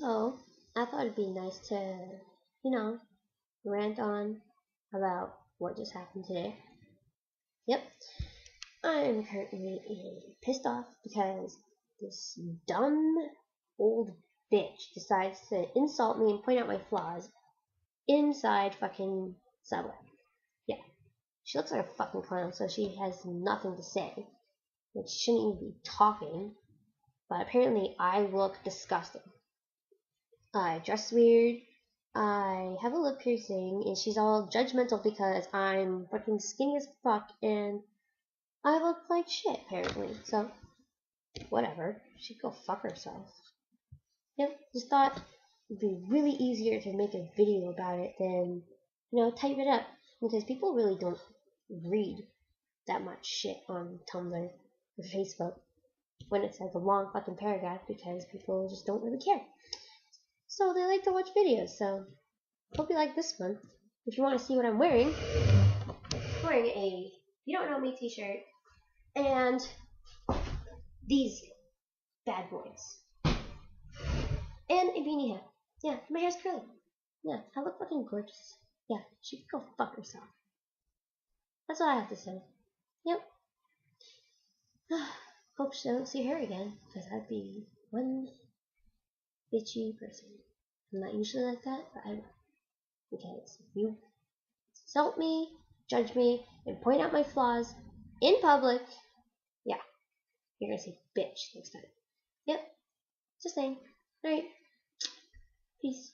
So, I thought it'd be nice to, rant on about what just happened today. Yep, I'm currently pissed off because this dumb old bitch decides to insult me and point out my flaws inside fucking Subway. Yeah, she looks like a fucking clown, so she has nothing to say. Like, she shouldn't even be talking, but apparently I look disgusting. I dress weird, I have a lip piercing, and she's all judgmental because I'm fucking skinny as fuck and I look like shit, apparently. So, whatever. She'd go fuck herself. Yep, just thought it'd be really easier to make a video about it than, type it up. Because people really don't read that much shit on Tumblr or Facebook when it's like a long fucking paragraph because people just don't really care. So they like to watch videos, so hope you like this one. If you want to see what I'm wearing, I'm wearing a You Don't Know Me t-shirt and these bad boys. And a beanie hat. Yeah, my hair's curly. Yeah, I look fucking gorgeous. Yeah, she could go fuck herself. That's what I have to say. Yep. Hope she don't see her again, because I'd be one bitchy person. I'm not usually like that, but I will. Because if you insult me, judge me, and point out my flaws in public, yeah, you're gonna say bitch next time. Yep. Just saying. Alright. Peace.